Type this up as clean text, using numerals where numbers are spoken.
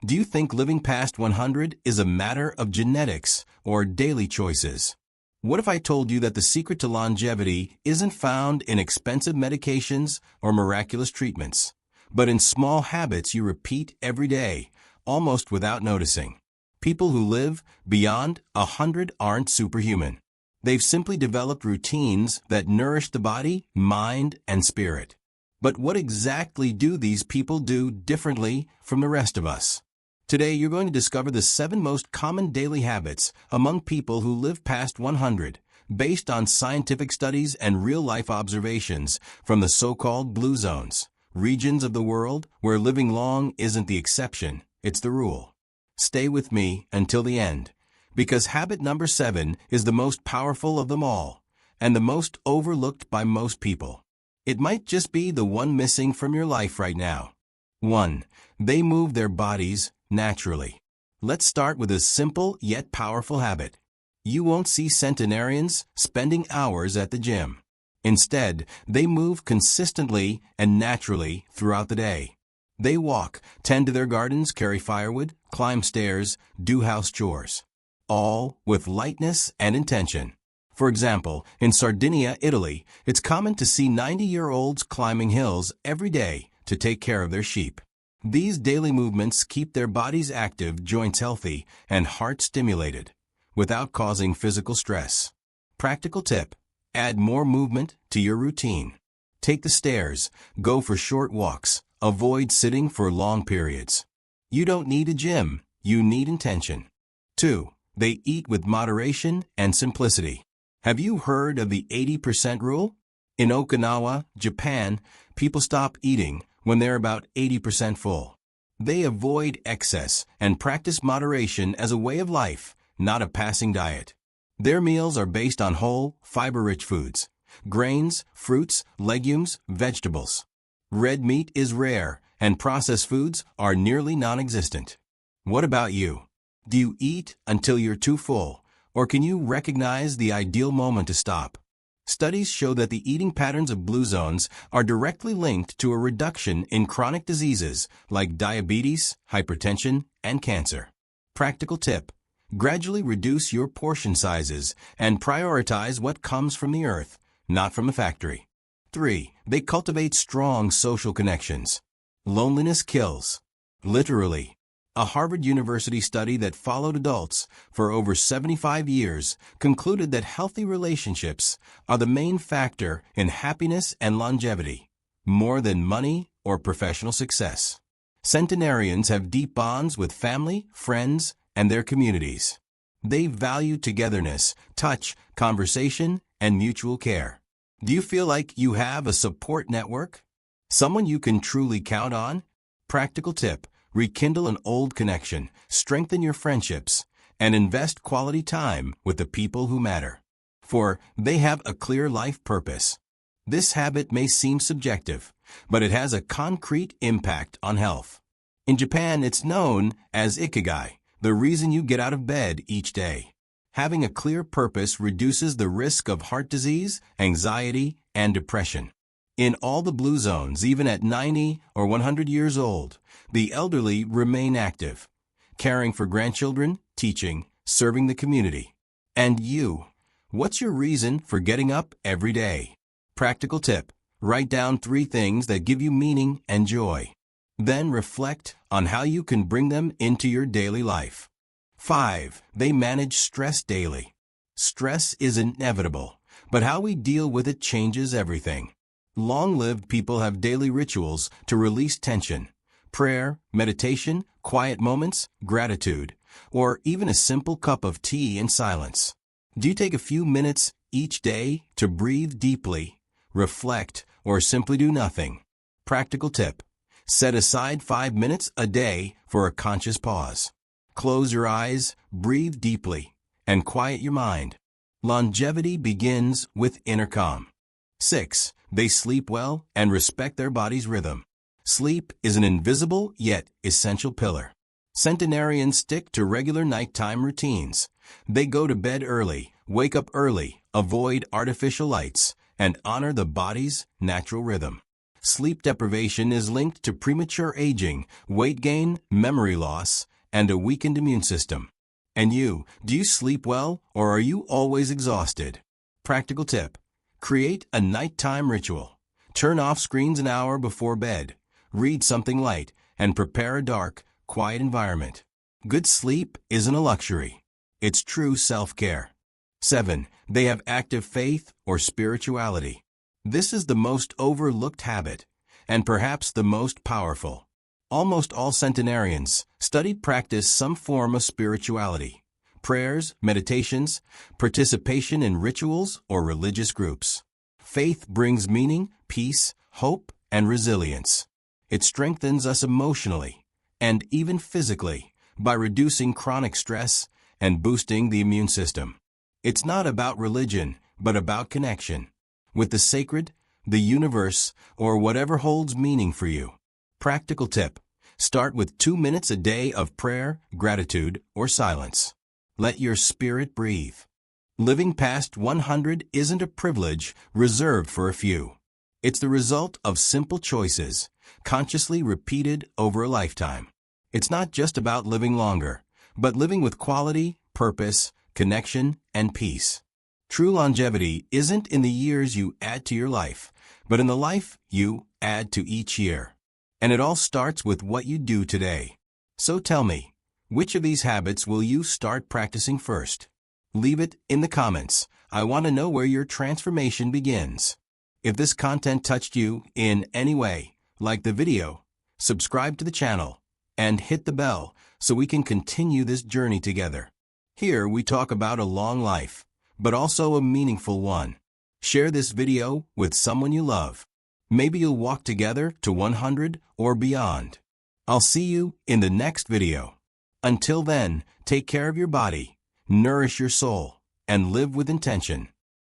Do you think living past 100 is a matter of genetics or daily choices? What if I told you that the secret to longevity isn't found in expensive medications or miraculous treatments, but in small habits you repeat every day, almost without noticing? People who live beyond 100 aren't superhuman. They've simply developed routines that nourish the body, mind, and spirit. But what exactly do these people do differently from the rest of us? Today, you're going to discover the 7 most common daily habits among people who live past 100, based on scientific studies and real-life observations from the so-called blue zones, regions of the world where living long isn't the exception, it's the rule. Stay with me until the end, because habit number 7 is the most powerful of them all, and the most overlooked by most people. It might just be the one missing from your life right now. 1. They move their bodies naturally. Let's start with a simple yet powerful habit. You won't see centenarians spending hours at the gym. Instead, they move consistently and naturally throughout the day. They walk, tend to their gardens, carry firewood, climb stairs, do house chores. All with lightness and intention. For example, in Sardinia, Italy, it's common to see 90-year-olds climbing hills every day to take care of their sheep. These daily movements keep their bodies active, joints healthy, and heart stimulated, without causing physical stress. Practical tip: add more movement to your routine. Take the stairs, go for short walks, avoid sitting for long periods. You don't need a gym, you need intention. 2. They eat with moderation and simplicity. Have you heard of the 80% rule? In Okinawa, Japan, people stop eating when they're about 80% full. They avoid excess and practice moderation as a way of life, not a passing diet. Their meals are based on whole, fiber-rich foods: grains, fruits, legumes, vegetables. Red meat is rare, and processed foods are nearly non-existent. What about you? Do you eat until you're too full, or can you recognize the ideal moment to stop? Studies show that the eating patterns of blue zones are directly linked to a reduction in chronic diseases like diabetes, hypertension, and cancer. Practical tip: gradually reduce your portion sizes and prioritize what comes from the earth, not from a factory. 3. They cultivate strong social connections. Loneliness kills. Literally. A Harvard University study that followed adults for over 75 years concluded that healthy relationships are the main factor in happiness and longevity, more than money or professional success. Centenarians have deep bonds with family, friends, and their communities. They value togetherness, touch, conversation, and mutual care. Do you feel like you have a support network? Someone you can truly count on? Practical tip: rekindle an old connection, strengthen your friendships, and invest quality time with the people who matter. For they have a clear life purpose. This habit may seem subjective, but it has a concrete impact on health. In Japan, it's known as ikigai, the reason you get out of bed each day. Having a clear purpose reduces the risk of heart disease, anxiety, and depression. In all the blue zones, even at 90 or 100 years old, the elderly remain active, caring for grandchildren, teaching, serving the community. And you, what's your reason for getting up every day? Practical tip: write down 3 things that give you meaning and joy. Then reflect on how you can bring them into your daily life. 5. They manage stress daily. Stress is inevitable, but how we deal with it changes everything. Long-lived people have daily rituals to release tension: prayer, meditation, quiet moments, gratitude, or even a simple cup of tea in silence. Do you take a few minutes each day to breathe deeply, reflect, or simply do nothing? Practical tip: set aside 5 minutes a day for a conscious pause. Close your eyes, breathe deeply, and quiet your mind. Longevity begins with inner calm. 6. They sleep well and respect their body's rhythm. Sleep is an invisible yet essential pillar. Centenarians stick to regular nighttime routines. They go to bed early, wake up early, avoid artificial lights, and honor the body's natural rhythm. Sleep deprivation is linked to premature aging, weight gain, memory loss, and a weakened immune system. And you, do you sleep well or are you always exhausted? Practical tip: create a nighttime ritual. Turn off screens an hour before bed. Read something light and prepare a dark, quiet environment. Good sleep isn't a luxury. It's true self-care. 7. They have active faith or spirituality. This is the most overlooked habit, and perhaps the most powerful. Almost all centenarians studied practice some form of spirituality. Prayers, meditations, participation in rituals or religious groups. Faith brings meaning, peace, hope, and resilience. It strengthens us emotionally and even physically by reducing chronic stress and boosting the immune system. It's not about religion, but about connection with the sacred, the universe, or whatever holds meaning for you. Practical tip: start with 2 minutes a day of prayer, gratitude, or silence. Let your spirit breathe. Living past 100 isn't a privilege reserved for a few. It's the result of simple choices, consciously repeated over a lifetime. It's not just about living longer, but living with quality, purpose, connection, and peace. True longevity isn't in the years you add to your life, but in the life you add to each year. And it all starts with what you do today. So tell me, which of these habits will you start practicing first? Leave it in the comments. I want to know where your transformation begins. If this content touched you in any way, like the video, subscribe to the channel, and hit the bell so we can continue this journey together. Here we talk about a long life, but also a meaningful one. Share this video with someone you love. Maybe you'll walk together to 100 or beyond. I'll see you in the next video. Until then, take care of your body, nourish your soul, and live with intention.